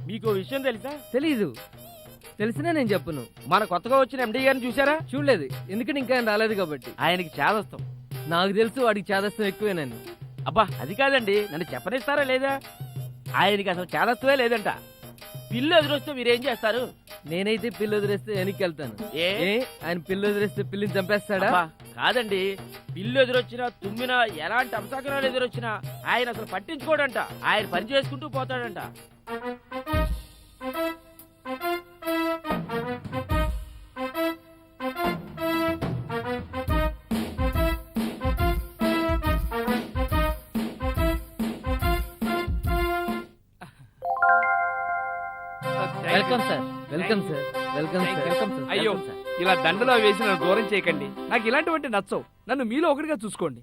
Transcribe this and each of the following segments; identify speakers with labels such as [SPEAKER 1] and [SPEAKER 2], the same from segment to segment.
[SPEAKER 1] మీకు విషయం తెలుసా?
[SPEAKER 2] తెలీదు. తెలిసినా నేను చెప్పను.
[SPEAKER 1] మన కొత్తగా వచ్చిన ఎండి గారిని చూసారా?
[SPEAKER 2] చూడలేదు, ఎందుకంటే ఇంకా ఆయన రాలేదు కాబట్టి.
[SPEAKER 1] ఆయనకి చేదస్తాం.
[SPEAKER 2] నాకు తెలుసు వాడికి చాదస్తం ఎక్కువేనని.
[SPEAKER 1] అబ్బా అది కాదండి, నన్ను చెప్పనిస్తారా లేదా? ఆయనకి అసలు చేదస్తమే లేదంట. పిల్లు ఎదురొస్తే మీరేం చేస్తారు?
[SPEAKER 2] నేనైతే పిల్లి వదిలేస్తే వెనక్కి వెళ్తాను.
[SPEAKER 1] ఏ
[SPEAKER 2] ఆయన పిల్లి వదిలేస్తే పిల్లిని చంపేస్తాడా?
[SPEAKER 1] అబ్బా, కాదండి, పిల్లు ఎదురొచ్చినా తుమ్మినా ఎలాంటి అంశాకరాలు ఎదురొచ్చినా ఆయన అసలు పట్టించుకోడంట. ఆయన పని చేసుకుంటూ పోతాడంట.
[SPEAKER 2] Welcome sir. Welcome sir. Welcome sir.
[SPEAKER 1] Welcome sir.
[SPEAKER 3] అయ్యో, ఇలా దండలో వేసి నన్ను దూరం చేయకండి. నాకు ఇలాంటివంటి నచ్చవు. నన్ను మీలో ఒకటిగా చూసుకోండి.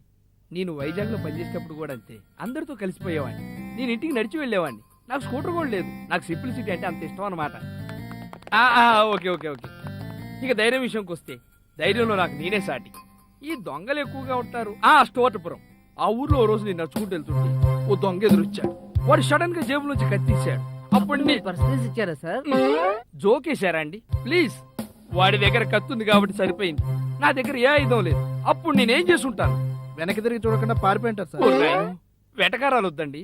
[SPEAKER 3] నేను వైజాగ్లో పనిచేసేటప్పుడు కూడా అంతే, అందరితో కలిసిపోయేవాడిని. నేను ఇంటికి నడిచి వెళ్ళేవాడిని. నాకు స్కూటర్ కూడా లేదు. నాకు సింప్లిసిటీ అంటే అంత ఇష్టం అన్నమాట. Okay okay okay. ఇక ధైర్యం విషయంకి వస్తే, ధైర్యంలో నాకు నేనే సాటి. ఈ దొంగలు ఎక్కువగా ఉంటారు. స్టోటపురం. ఆ ఊర్లో ఓ రోజు నేను నడుచుకుంటూ వెళ్తుంటే ఓ దొంగ ఎదురొచ్చాడు. వాడు సడన్ గా జేబు నుంచి కత్తిచ్చాడు. అప్పుడు
[SPEAKER 2] పర్సనల్స్ ఇచ్చారా సార్?
[SPEAKER 3] జోకేశారా అండి? ప్లీజ్, వాడి దగ్గర కత్తుంది కాబట్టి సరిపోయింది. నా దగ్గర ఏ ఆయుధం లేదు. అప్పుడు నేనేం చేసుంటాను?
[SPEAKER 4] వెనక్కి తిరిగి చూడకుండా పారిపోయింటారు సార్.
[SPEAKER 3] వెటకారాలు వద్దండి.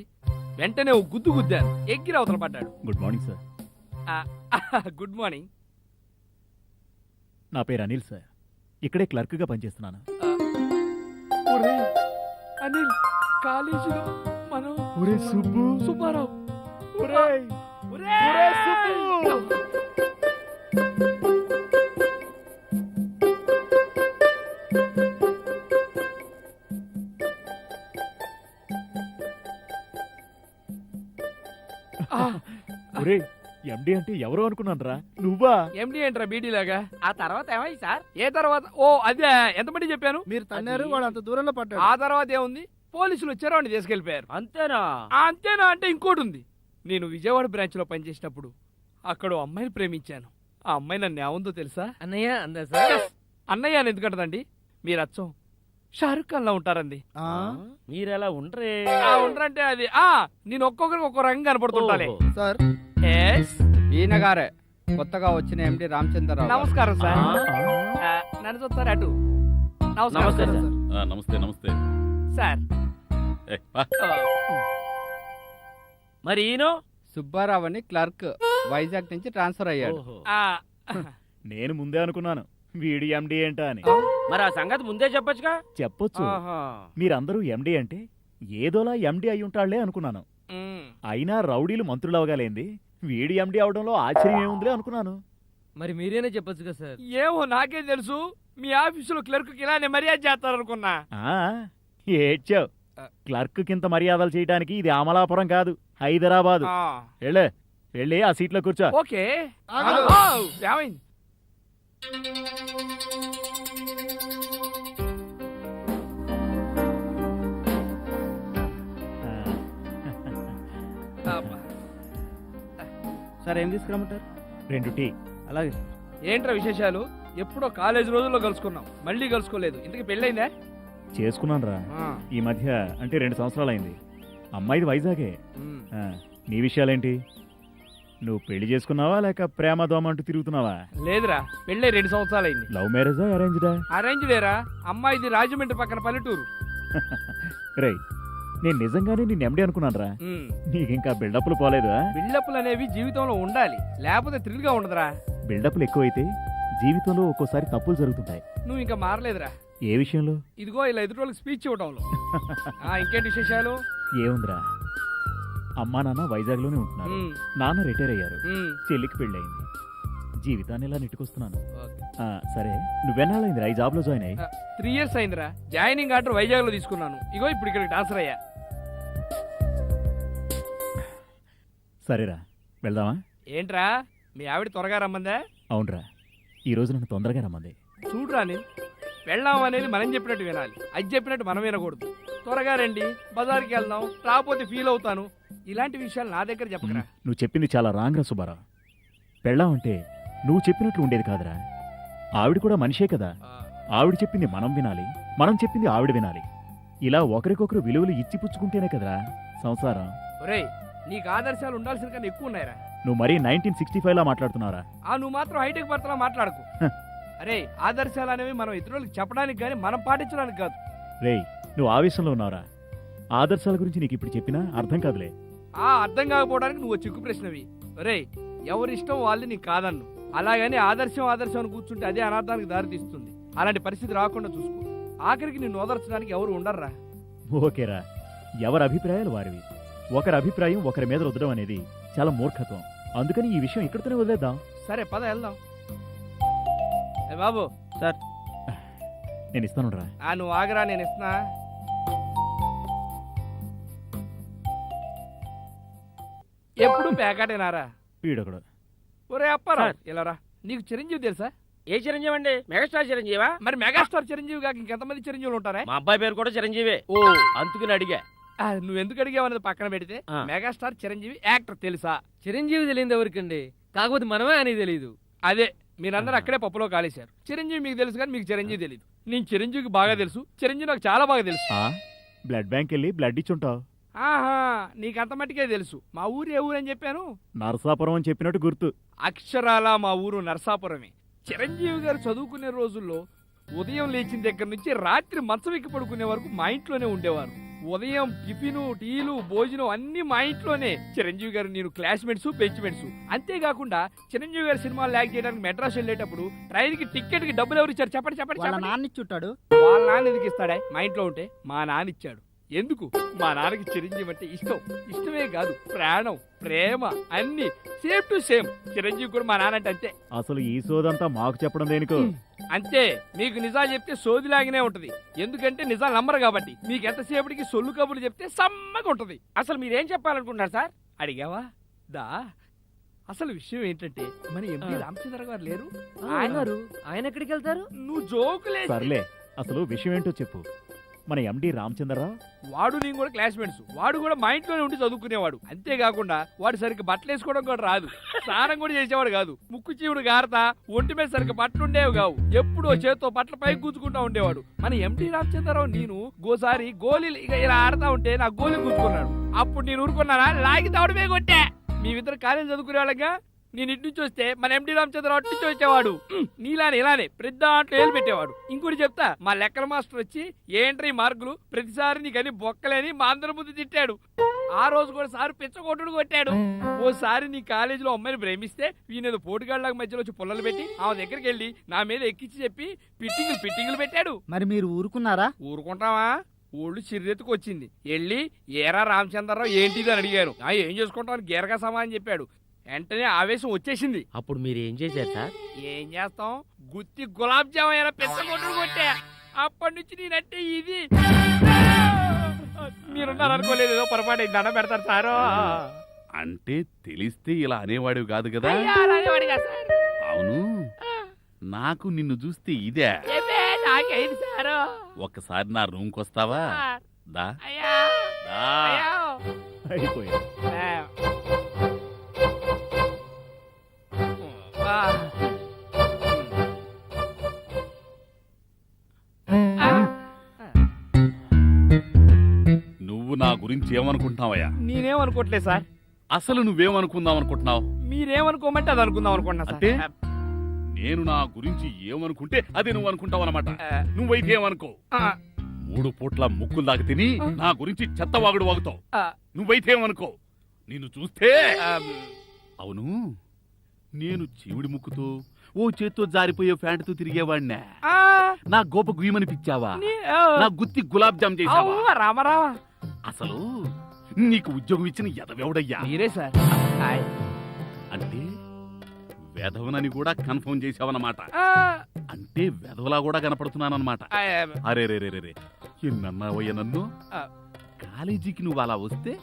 [SPEAKER 3] వెంటనే ఓ గుద్దు గుద్దాను. ఎగ్గిరి అవతల పడ్డాడు.
[SPEAKER 5] Good morning sir.
[SPEAKER 3] Good morning.
[SPEAKER 5] నా పేరు అనిల్ సార్. ఇక్కడే క్లర్క్గా పనిచేస్తున్నాను.
[SPEAKER 3] అనిల్, కాలేజీలో మనం
[SPEAKER 5] ఒరే సుబ్బు,
[SPEAKER 3] సుబ్బారావు.
[SPEAKER 5] ఒరే ఎండి అంటే ఎవరో అనుకున్నాను రా, నువ్వా?
[SPEAKER 3] ఎండి ఏంట్రా బీడీ లాగా?
[SPEAKER 1] ఆ తర్వాత ఏమైంది సార్?
[SPEAKER 3] ఏ తర్వాత? ఓ అదే, ఎంతమంది చెప్పాను?
[SPEAKER 4] మీరు తన్నారు, వాడు అంత దూరంలో పడ్డాడు.
[SPEAKER 3] ఆ తర్వాత ఏముంది? పోలీసులు వచ్చారు, వాడిని తీసుకెళ్లిపోయారు.
[SPEAKER 1] అంతేనా?
[SPEAKER 3] అంతేనా అంటే ఇంకోటి ఉంది. నేను విజయవాడ బ్రాంచ్ లో పనిచేసినప్పుడు అక్కడ ఓ అమ్మాయిని ప్రేమించాను. ఆ అమ్మాయి నన్ను ఏముందో తెలుసా?
[SPEAKER 2] అన్నయ్య అందా సార్?
[SPEAKER 3] అన్నయ్య అని ఎందుకంటదండి? మీరు అచ్చం షారుఖ్ ఖాన్ లా ఉంటారండి.
[SPEAKER 1] మీరెలా ఉండరే?
[SPEAKER 3] ఉండరంటే అది నేను ఒక్కొక్కరికి ఒక్కో రంగు కనపడుతుంటాలే.
[SPEAKER 1] ఓహో.
[SPEAKER 4] Sir,
[SPEAKER 3] Yes.
[SPEAKER 4] ఈయన గారే కొత్తగా వచ్చిన ఎండి రామచంద్రరావు.
[SPEAKER 3] నమస్కారం సార్.
[SPEAKER 1] ఆ.
[SPEAKER 3] నన్ను చూస్తారు అటు.
[SPEAKER 1] నమస్తే
[SPEAKER 3] నమస్కారం
[SPEAKER 1] సార్.
[SPEAKER 5] నమస్తే నమస్తే.
[SPEAKER 3] సార్.
[SPEAKER 1] మరి ఈయన
[SPEAKER 4] సుబ్బారావు అని క్లర్క్, వైజాగ్ నుంచి ట్రాన్స్ఫర్ అయ్యాడు.
[SPEAKER 1] ఓహో.
[SPEAKER 5] నేను ముందే అనుకున్నాను వీడి ఎండి ఏంటా అని.
[SPEAKER 1] మరి ఆ సంగతి ముందే చెప్పొచ్చుగా?
[SPEAKER 5] చెప్పొచ్చు.
[SPEAKER 1] ఆహా.
[SPEAKER 5] మీరందరూ ఎండి అంటే ఏదోలా ఎండి అయి ఉంటాళ్లే అనుకున్నాను. అయినా రౌడీలు మంత్రులవగాలేంది, వీడి ఎండి అవడంలో ఆశ్చర్యం ఏముందిలే అనుకున్నాను.
[SPEAKER 2] మరి మీరేనే చెప్పొచ్చు కదా సార్.
[SPEAKER 3] ఏమో నాకే తెలుసు, మీ ఆఫీసులో క్లర్క్ కి ఇలానే మర్యాద చేస్తారనుకున్నా.
[SPEAKER 5] ఏడ్చావు. క్లర్క్ కింత మర్యాదలు చేయడానికి ఇది అమలాపురం కాదు, హైదరాబాదు. వెళ్ళి ఆ సీట్లో కూర్చో.
[SPEAKER 3] ఓకే. ఏమైంది?
[SPEAKER 4] సార్, ఏం తీసుకురమ్మంటారు?
[SPEAKER 5] 2 టీ.
[SPEAKER 4] అలాగే.
[SPEAKER 3] ఏంట్రా విశేషాలు? ఎప్పుడో కాలేజ్ రోజుల్లో కలుసుకున్నాం, మళ్ళీ కలుసుకోలేదు. ఇంతకి పెళ్ళైందా?
[SPEAKER 5] చేసుకున్నాను రా, ఈ మధ్య. అంటే 2 సంవత్సరాలు అయింది. అమ్మాయిది వైజాగే. నీ విషయాలేంటి? నువ్వు పెళ్లి చేసుకున్నావా లేక ప్రేమ దోమ అంటూ తిరుగుతున్నావా?
[SPEAKER 3] లేదురా, పెళ్ళై 2 సంవత్సరాలు అయింది.
[SPEAKER 5] లవ్ మ్యారేజా అరేంజ్డా?
[SPEAKER 3] అరేంజ్డేరా. అమ్మాయిది రాజమండ్రి పక్కన పల్లెటూరు.
[SPEAKER 5] రేయ్, నేను నిజంగానే నిన్ను ఎండి అనుకున్నాను రా. నీకింకా బిల్డప్లు పోలేదా?
[SPEAKER 3] బిల్డప్లు అనేవి జీవితంలో ఉండాలి, లేకపోతే థ్రిల్ గా ఉండదురా.
[SPEAKER 5] బిల్డప్లు ఎక్కువైతే జీవితంలో ఒక్కోసారి తప్పులు జరుగుతుంటాయి.
[SPEAKER 3] నువ్వు ఇంకా మారలేదురా.
[SPEAKER 5] ఏ విషయంలో?
[SPEAKER 3] ఇదిగో ఇలా ఎదుటి స్పీచ్ ఇవ్వడంలో. ఇంకేంటి విశేషాలు?
[SPEAKER 5] ఏముందిరా, అమ్మా నాన్న వైజాగ్లోనే ఉంటున్నారు. నాన్న రిటైర్ అయ్యారు, చెల్లికి పెళ్ళయింది. జీవితాన్ని ఇలా నెట్టుకొస్తున్నాను. సరే, నువ్వెన్నాళ్ళైందిరా ఈ జాబ్ లో జాయిన్ అయ్యి?
[SPEAKER 3] 3 years అయిందిరా. జాయినింగ్ ఆర్డర్ వైజాగ్ లో తీసుకున్నాను. ఇగో ఇప్పుడు ఇక్కడ ట్రాన్స్ఫర్ అయ్యా.
[SPEAKER 5] సరేరా, వెళ్దామా?
[SPEAKER 3] ఏంట్రా, మీ ఆవిడ త్వరగా రమ్మందా?
[SPEAKER 5] అవునరా, ఈరోజు నన్ను తొందరగా రమ్మంది.
[SPEAKER 3] చూడరా, నేను వెళ్దాం అనేది మనం చెప్పినట్టు వినాలి, అది చెప్పినట్టు మనం వినకూడదు. త్వరగా రండి, బజార్కి వెళ్దాం, రాకపోతే ఫీల్ అవుతాను. ఇలాంటి విషయాలు నా దగ్గర చెప్పకరా.
[SPEAKER 5] నువ్వు చెప్పింది చాలా రాంగ్ రా సుబ్బారావు. పెళ్ళాం అంటే నువ్వు చెప్పినట్లు ఉండేది కాదురా. ఆవిడ కూడా మనిషే కదా. ఆవిడ చెప్పింది మనం వినాలి, మనం చెప్పింది ఆవిడ వినాలి. ఇలా ఒకరికొకరు విలువలు ఇచ్చిపుచ్చుకుంటేనే కదరా సంసారం.
[SPEAKER 3] ఒరేయ్, నీకు ఆదర్శాలు ఉండాల్సిన కన్నా ఎక్కువ ఉన్నాయిరా.
[SPEAKER 5] నువ్వు మరీ 1965 లా మాట్లాడుతున్నారా?
[SPEAKER 3] నువ్వు మాత్రం హైటెక్ భర్తలా మాట్లాడకు. అరే, ఆదర్శాలు అనేవి మనం ఇతరులకు చెప్పడానికి కానీ మనం పాటించడానికి కాదు.
[SPEAKER 5] రేయ్, నువ్వు ఆవేశంలో ఉన్నావురా. ఆదర్శాల గురించి నీకు ఇప్పుడు చెప్పినా అర్థం కాదులే.
[SPEAKER 3] అర్థం కాకపోవడానికి నువ్వు చిక్కు ప్రశ్నవి. రే, ఎవరిష్టం వాళ్ళు నీకు కాదన్ను. అలాగని ఆదర్శం అని కూర్చుంటే అదే అనార్థానికి దారితీస్తుంది. అలాంటి పరిస్థితి రాకుండా చూసుకో. ఆఖరికి నిన్ను ఓదర్చడానికి ఎవరు ఉండర్రా.
[SPEAKER 5] ఓకేరా, ఎవరి అభిప్రాయాలు వారివి. ఒకరి అభిప్రాయం ఒకరి మీద రుద్దడం అనేది చాలా మూర్ఖత్వం. అందుకని ఈ విషయం ఇక్కడితోనే వదిలేద్దాం.
[SPEAKER 3] సరే, పద వెళ్దాం. బాబు
[SPEAKER 2] సార్,
[SPEAKER 5] నేను ఇస్తాను రా.
[SPEAKER 3] నువ్వు ఆగరా, నేను ఇస్తున్నా. ఎప్పుడు ప్యాకెటేనారా?
[SPEAKER 5] వీడొకడు.
[SPEAKER 3] ఒరే అప్పారా,
[SPEAKER 1] సార్.
[SPEAKER 3] ఇలా రా. నీకు చిరంజీవి తెలుసా?
[SPEAKER 1] ఏ చిరంజీవి అండి? మెగాస్టార్ చిరంజీవా?
[SPEAKER 3] మరి మెగాస్టార్ చిరంజీవి కాక ఇంకెంతమంది చిరంజీవులు ఉంటారా?
[SPEAKER 1] మా అబ్బాయి పేరు కూడా చిరంజీవే.
[SPEAKER 3] ఓ,
[SPEAKER 1] అందుకని అడిగా.
[SPEAKER 3] నువ్వు ఎందుకు అడిగావు అనేది పక్కన పెడితే మెగాస్టార్ చిరంజీవి యాక్టర్ తెలుసా?
[SPEAKER 2] చిరంజీవి తెలియదు ఎవరికండి, కాకపోతే మనమే అని తెలియదు.
[SPEAKER 3] అదే, మీరందరూ అక్కడే పప్పులో కాలేశారు. చిరంజీవి మీకు తెలుసు కానీ మీకు చిరంజీవి తెలియదు. నేను చిరంజీవికి బాగా తెలుసు, చిరంజీవి నాకు చాలా బాగా తెలుసు.
[SPEAKER 5] బ్లడ్ బ్యాంక్ వెళ్ళి బ్లడ్ ఇచ్చుంటావు.
[SPEAKER 3] ఆహా, నీకు అంత మట్టుకే తెలుసు. మా ఊరు ఏ ఊరు అని చెప్పాను?
[SPEAKER 5] నరసాపురం అని చెప్పినట్టు గుర్తు.
[SPEAKER 3] అక్షరాల మా ఊరు నరసాపురమే. చిరంజీవి గారు చదువుకునే రోజుల్లో ఉదయం లేచిన దగ్గర నుంచి రాత్రి మంచం ఎక్కి పడుకునే వరకు మా ఇంట్లోనే ఉండేవారు. ఉదయం టిఫిను, టీలు, భోజనం అన్ని మా ఇంట్లోనే. చిరంజీవి గారు నేను క్లాస్మేట్స్, బెంచ్మేట్స్. అంతేకాకుండా చిరంజీవి గారి సినిమాలు యాక్ట్ చేయడానికి మెడ్రాస్ వెళ్ళేటప్పుడు ట్రైన్ కి టికెట్ కి డబ్బులు ఎవరు ఇచ్చారు చెప్పండి చెప్పండి.
[SPEAKER 2] వాళ్ళ నాన్న ఇచ్చుంటాడు.
[SPEAKER 3] వాళ్ళ నాన్న ఎందుకు ఇస్తాడే? మా ఇంట్లో ఉంటే మా నాన్న ఇచ్చాడు. ఎందుకు? మా నాన్నకి చిరంజీవి అంటే ఇష్టం. ఇష్టమే కాదు, ప్రాణం, ప్రేమ అన్ని సేమ్ టు సేమ్. చిరంజీవి కూడా మా నాన్న అంటే అంతే.
[SPEAKER 5] అసలు ఈ సోదంతా మాకు చెప్పడం దేనికో?
[SPEAKER 3] అంతే, మీకు నిజాలు చెప్తే సోదిలాగానే ఉంటది. ఎందుకంటే నిజాలు నమ్మరు కాబట్టి. మీకు ఎంతసేపటికి సొల్లు కబుర్లు చెప్తే సమ్మగా ఉంటది.
[SPEAKER 1] అసలు మీరేం చెప్పాలనుకుంటున్నారు సార్?
[SPEAKER 3] అడిగావా? దా, అసలు విషయం ఏంటంటే మన ఎంపీ రామచంద్ర గారు లేరు.
[SPEAKER 2] ఆయన ఎక్కడికి వెళ్తారు?
[SPEAKER 3] నువ్వు జోకులే.
[SPEAKER 5] సర్లే, అసలు విషయం ఏంటో చెప్పు. మన ఎండి రామచంద్రరావు,
[SPEAKER 3] వాడు నేను కూడా క్లాస్మేట్స్. వాడు కూడా మా ఇంట్లోనే ఉండి చదువుకునేవాడు. అంతేకాకుండా వాడు సరిగ్గా బట్టలు వేసుకోవడం కూడా రాదు, స్నానం కూడా చేసేవాడు కాదు. ముక్కు చీవుడు గారత, ఒంటి మీద సరిగ్గా బట్టలు ఉండేవి కావు. ఎప్పుడో చేత్తో బట్టల పైకి కూర్చుకుంటా ఉండేవాడు. మన ఎండి రామచంద్రరావు నేను గోసారి గోళీలు ఇలా ఆడతా ఉంటే నా గోళీ కూర్చుకున్నాడు. అప్పుడు నేను ఊరుకున్నానా, లాగి తావుడుమే కొట్టే. మేమిద్దరు కాలేజ్ చదువుకునే వాళ్ళగా. నేను ఇటు నుంచి వస్తే మన ఎండి రామచంద్రరావు అటు నుంచి వచ్చేవాడు. నీలానే ఇలానే ప్రతి దాంట్లో ఏలు పెట్టేవాడు. ఇంకోటి చెప్తా, మా లెక్కల మాస్టర్ వచ్చి ఏంట్రీ మార్కులు ప్రతిసారి నీకని బొక్కలేని మా అందరి ముందు తిట్టాడు. ఆ రోజు కూడా సార్ పిచ్చగొట్టుడు కొట్టాడు. ఓసారి నీ కాలేజీలో అమ్మాయిని ప్రేమిస్తే వీనేదో పోటుగాళ్ళకి మధ్యలో వచ్చి పుల్లలు పెట్టి ఆమె దగ్గరికి వెళ్ళి నా మీద ఎక్కించి చెప్పి పిట్టింగులు పెట్టాడు.
[SPEAKER 2] మరి మీరు ఊరుకున్నారా?
[SPEAKER 3] ఊరుకుంటావా? ఒళ్ళు చిర్రెత్తుకు వచ్చింది. వెళ్ళి ఏరా రామచంద్రరావు ఏంటిది అని అడిగారు. ఏం చేసుకుంటామని గేరగా సమాధానం చెప్పాడు. వెంటనే ఆవేశం వచ్చేసింది.
[SPEAKER 1] అప్పుడు మీరు ఏం చేశారు సార్?
[SPEAKER 3] ఏం చేస్తాం, గుత్తి గులాబ్ జామ్ అయినా పెద్ద కొట్టుడు కొట్టా. అప్పటి నుంచి నేనంటే ఇది మీరున్నారు అనుకోలేదు. ఏదో పొరపాటు దండ పెడతారు సారు.
[SPEAKER 6] అంటే తెలిస్తే ఇలా అనేవాడివి కాదు కదా? అవును, నాకు నిన్ను చూస్తే ఇదే.
[SPEAKER 3] నాకేది సారు?
[SPEAKER 6] ఒక్కసారి నా రూమ్కి వస్తావా? దా దా.
[SPEAKER 5] అయిపోయింది.
[SPEAKER 6] నువ్వు నా గురించి ఏమనుకుంటున్నావయ్యా?
[SPEAKER 3] నేనేమనుకోవట్లేదు సార్.
[SPEAKER 6] అసలు నువ్వేమనుకుందాం అనుకుంటున్నావు?
[SPEAKER 3] మీరేమనుకోమంటే అది అనుకుందాం అనుకుంటున్నా
[SPEAKER 6] అంటే
[SPEAKER 3] సార్.
[SPEAKER 6] నేను నా గురించి ఏమనుకుంటే అదే నువ్వు అనుకుంటావు అనమాట. నువ్వైతే ఏమనుకో, 3 పూట్ల ముక్కులు దాకా తిని నా గురించి చెత్తవాగుడు వాగుతావు. నువ్వైతే ఏమనుకో, నిన్ను చూస్తే. అవును, నేను చీవుడి ముక్కుతో ఓ చేత్తో జారిపోయే ఫ్యాంటుతో తిరిగేవాడినా? నా గోప గుయ్యమనిపించావా? నా గుత్తి గులాబ్ జామ్ చేసావా?
[SPEAKER 3] రామారావా,
[SPEAKER 6] అసలు నీకు ఉద్యోగం ఇచ్చిన ఎదవెవడయ్యా?
[SPEAKER 3] మీరే సార్.
[SPEAKER 6] అంటే వెధవనని కూడా కన్ఫర్మ్ చేసావన్నమాట. అంటే వెధవలా కూడా కనపడుతున్నానన్నమాట. అరే రే రే రే, ఎన్నన్నావయ్య నన్ను? కాలేజీకి నువ్వు అలా వస్తే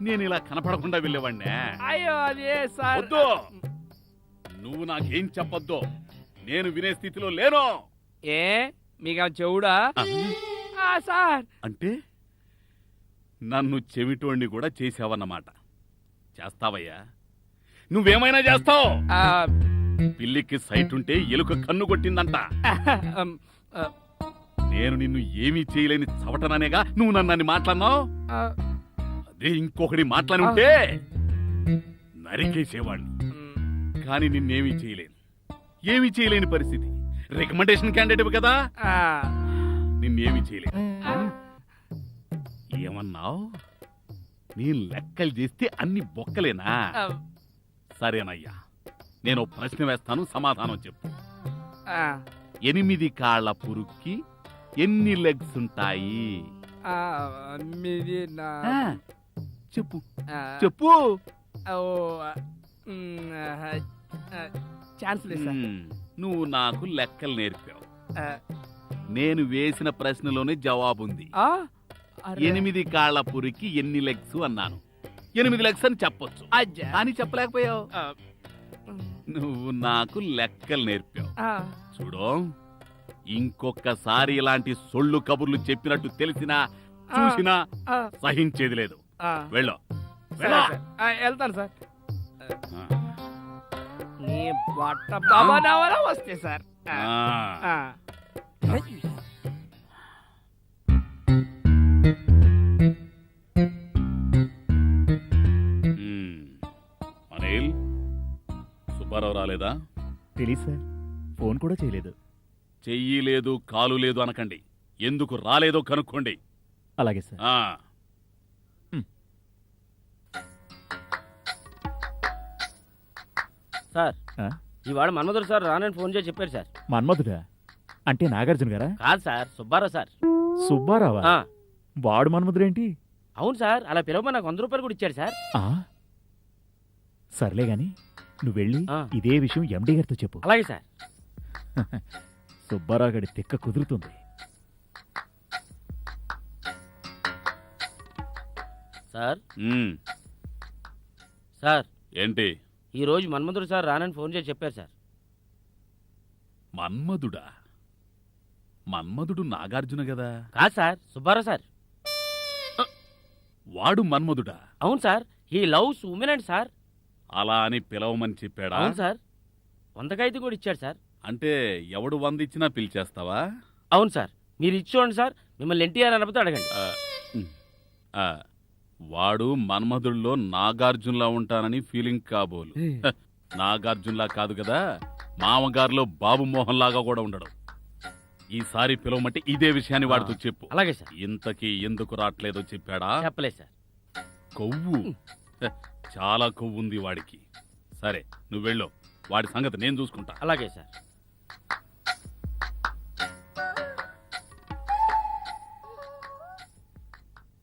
[SPEAKER 6] నేను ఇలా కనపడకుండా వెళ్ళేవాడినే.
[SPEAKER 3] అయ్యో అదే సార్.
[SPEAKER 6] వద్దు, నువ్వు నాకేం చెప్పొద్దు. నేను వినే స్థితిలో లేను.
[SPEAKER 3] ఏ మీకు చెవుడా సార్?
[SPEAKER 6] అంటే నన్ను చెవిటోడిని కూడా చేసావన్నమాట. చేస్తావయ్యా, నువ్వేమైనా చేస్తావు. పిల్లికి సైట్ ఉంటే ఎలుక కన్ను కొట్టిందంట. నేను నిన్ను ఏమీ చేయలేని చవటననేగా నువ్వు నన్ను మాట్లాడినావు. అదే ఇంకొకటి మాట్లాడి ఉంటే నరికేసేవాణ్ణి. కానీ నిన్నేమీ చేయలేను. ఏమీ చేయలేని పరిస్థితి. రికమెండేషన్ క్యాండిడేట్ కదా, నిన్నేమీ చేయలేను. ఏమన్నావు? నేను లెక్కలు చేస్తే అన్ని బొక్కలేనా? సరేనయ్యా, నేను ప్రశ్న వేస్తాను, సమాధానం చెప్పు. 8 కాళ్ల పురుగుకి ఎన్ని లెగ్స్ ఉంటాయి? చెప్పు చెప్పు.
[SPEAKER 3] ఛాన్స్ లేదు సార్.
[SPEAKER 6] నువ్వు నాకు లెక్కలు నేర్పావు. నేను వేసిన ప్రశ్నలోనే జవాబుంది. 8 కాళ్ల పురికి ఎన్ని లెగ్స్ అన్నాను. 8 లెగ్స్ అని చెప్పొచ్చు, అని చెప్పలేకపోయావు. నువ్వు నాకు లెక్కలు నేర్పావు. చూడు, ఇంకొకసారి ఇలాంటి సొల్లు కబుర్లు చెప్పినట్టు తెలిసినా చూసినా సహించేది లేదు. వెళ్ళు.
[SPEAKER 3] వెళ్తాను సార్. నీ బట్ట బాబా వస్తే సార్.
[SPEAKER 6] అనిల్, సుబ్బారావు రాలేదా?
[SPEAKER 5] తెలీదు సార్, ఫోన్ కూడా చేయలేదు.
[SPEAKER 6] చెయ్యి లేదు, కాలు లేదు అనకండి. ఎందుకు రాలేదో కనుక్కోండి.
[SPEAKER 5] అలాగే సార్.
[SPEAKER 1] సార్,
[SPEAKER 5] ఆ?
[SPEAKER 1] ఇవాళ మన్మధుడు సార్ రానని ఫోన్ చేసి చెప్పారు సార్.
[SPEAKER 5] మన్మధుడా? అంటే నాగార్జున గారా?
[SPEAKER 1] కాదు సార్, సుబ్బారావు సార్.
[SPEAKER 5] సుబ్బారావా?
[SPEAKER 1] ఆ,
[SPEAKER 5] వాడు మన్మధుడేంటి?
[SPEAKER 1] అవును సార్, అలా పిలవమని నాకు 100 రూపాయలు కూడా ఇచ్చాడు సార్.
[SPEAKER 5] ఆ? సర్లే గాని నువ్వు వెళ్ళి
[SPEAKER 1] ఆ.
[SPEAKER 5] ఇదే విషయం ఎండి గారితో చెప్పు.
[SPEAKER 1] అలాగే సార్.
[SPEAKER 5] సుబ్బారావు గడి తిక్క కుదురుతుంది.
[SPEAKER 1] సార్ సార్,
[SPEAKER 6] ఏంటి?
[SPEAKER 1] ఈ రోజు మన్మధుడు సార్ రానని ఫోన్ చేసి చెప్పారు సార్.
[SPEAKER 6] మన్మధుడా? మన్మధుడు నాగార్జున కదా?
[SPEAKER 1] కాదు సార్, సుబ్బారావు సార్.
[SPEAKER 6] వాడు మన్మధుడా?
[SPEAKER 1] అవును సార్, ఈ లవ్స్ ఉమెన్ అండి సార్.
[SPEAKER 6] అలా అని పిలవమని చెప్పాడా?
[SPEAKER 1] అవును సార్, 100 కూడా ఇచ్చాడు సార్.
[SPEAKER 6] అంటే ఎవడు 100 ఇచ్చినా పిలిచేస్తావా?
[SPEAKER 1] అవును సార్, మీరు ఇచ్చి చూడండి సార్, మిమ్మల్ని ఎన్టీఆర్ అనబోతే అడగండి.
[SPEAKER 6] ఆ, వాడు మన్మధుడిలో నాగార్జున్లా ఉంటానని ఫీలింగ్ కాబోలు. నాగార్జున్లా కాదు కదా, మామగారులో బాబు మోహన్ లాగా కూడా ఉండడు. ఈసారి పిలవమంటే ఇదే విషయాన్ని వాడితో చెప్పు.
[SPEAKER 1] అలాగే సార్.
[SPEAKER 6] ఇంతకీ ఎందుకు రావట్లేదో చెప్పాడా?
[SPEAKER 1] చెప్పలేదు సార్.
[SPEAKER 6] కొవ్వు, చాలా కొవ్వు ఉంది వాడికి. సరే, నువ్వు వెళ్ళు, వాడి సంగతి నేను చూసుకుంటా.
[SPEAKER 1] అలాగే సార్.